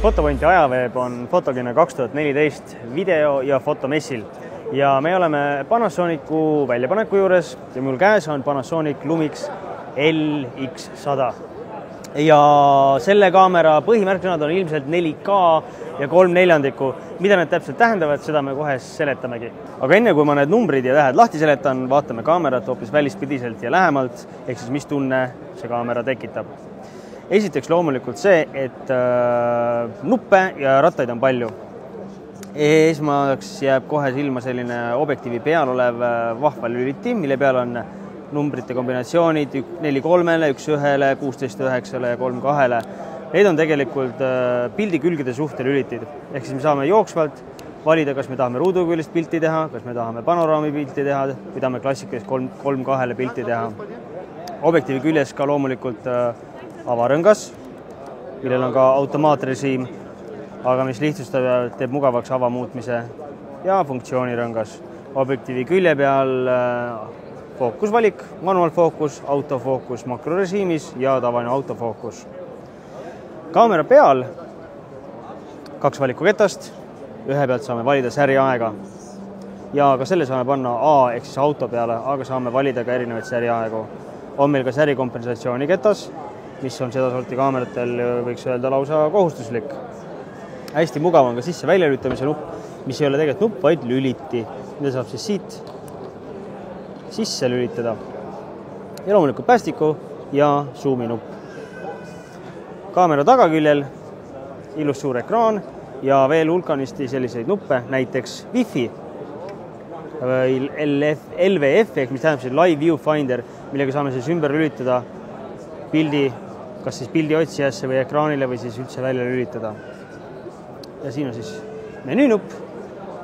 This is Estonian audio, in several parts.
Fotopointi ajaveeb on Fotokina 2014 video- ja fotomessil ja me oleme Panasonicu väljapaneku juures ja mul käes on Panasonic Lumix LX100. Ja selle kaamera põhimärksõnad on ilmselt 4K ja 3/4. Mida need täpselt tähendavad, seda me kohe seletamegi. Aga enne kui ma need numbrid ja tähed lahti seletan, vaatame kaamerat hoopis välispidiselt ja lähemalt, ehk siis mis tunne see kaamera tekitab. Esiteks loomulikult see, et nuppe ja rattaid on palju. Esmaks jääb kohe silma selline objektiivi peal olev vahva lüliti, mille peal on numbrite kombinatsioonid 4-3-le, 1-1-le, 16-9-le ja 3-2-le. Need on tegelikult pildi külgede suhtelülitid. Ehk siis me saame jooksvalt valida, kas me tahame ruuduküljest pilti teha, kas me tahame panoraami pilti teha või tahame klassikalist 3-2-le pilti teha. Objektiivi küljes ka loomulikult avarõngas, millel on ka automaatrežiim, aga mis lihtsustab ja teeb mugavaks ava muutmise ja funktsioonirõngas. Objektiivi külje peal fookusvalik, manuaalfookus, autofookus makrorežiimis ja tavaline autofookus. Kaamera peal 2 valikuketast, ühe pealt saame valida säriaega ja ka selle saame panna A ehk siis auto peale, aga saame valida ka erinevaid säriaegu. On meil ka särikompensatsiooniketas, mis on sedasorti kaameratel, võiks öelda, lausa kohustuslik. Hästi mugav on ka sisse-välja lülitamise nupp, mis ei ole tegelikult nupp, vaid lüliti, mida saab siis siit sisse lülitada. Ja loomulikult päästiku ja zoom'i nupp. Kaamera tagaküljel ilus suur ekraan ja veel hulkanisti selliseid nuppe, näiteks Wi-Fi, LVF, mis tähendab see Live Viewfinder, millega saame siis ümber lülitada pildi, kas siis pildi otsijasse või ekraanile või siis üldse välja lülitada. Ja siin on siis menüünupp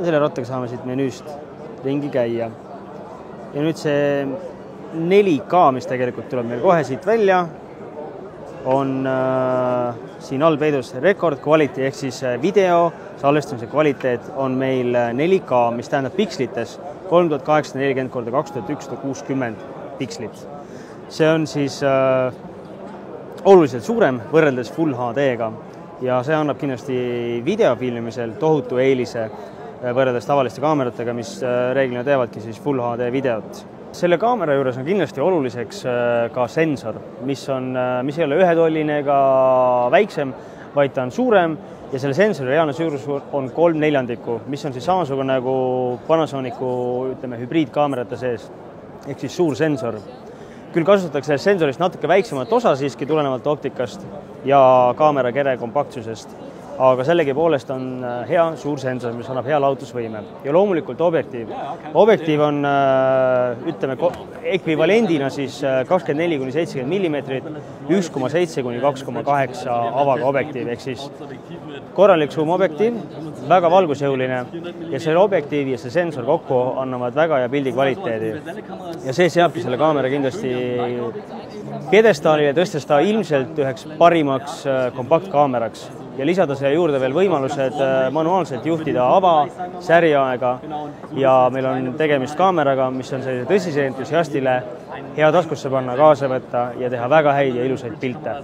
ja selle rattaga saame siit menüüst ringi käia. Ja nüüd see 4K, mis tegelikult tuleb meil kohe siit välja, on siin all peidus record quality ehk siis video salvestamise kvaliteet on meil 4K, mis tähendab pikslites 3840 x 2160 pikslit. See on siis oluliselt suurem võrreldes Full HD-ga ja see annab kindlasti videofilmimisel tohutu eelise võrreldes tavaliste kaameratega, mis reeglina teevadki siis Full HD videot. Selle kaamera juures on kindlasti oluliseks ka sensor, mis ei ole ühetolline ega väiksem, vaid ta on suurem ja selle sensori reaalne suurus on 3/4, mis on siis samasugune nagu Panasonicu hübriidkaamerate sees, ehk siis suur sensor. Küll kasutatakse sensorist natuke väiksemat osa siiski tulenevalt optikast ja kaamera kere kompaktsusest, aga sellegi poolest on hea suur sensor, mis annab hea lahutusvõime. Ja loomulikult objektiiv. Objektiiv on, ekvivalendina siis 24-70 mm, 1,7–2,8 avaga objektiiv, ehk siis korralik zoom-objektiiv, väga valgusjõuline ja selle objektiiv ja see sensor kokku annavad väga hea pildi kvaliteedi. Ja see seabki selle kaamera kindlasti pjedestaalile, tõstes ta ilmselt üheks parimaks kompaktkaameraks ja lisada siia juurde veel võimalused manuaalselt juhtida ava, säriaega ja meil on tegemist kaameraga, mis on sellise tõsise entusiastile hea taskusse panna, kaasa võtta ja teha väga häid ja ilusaid pilte.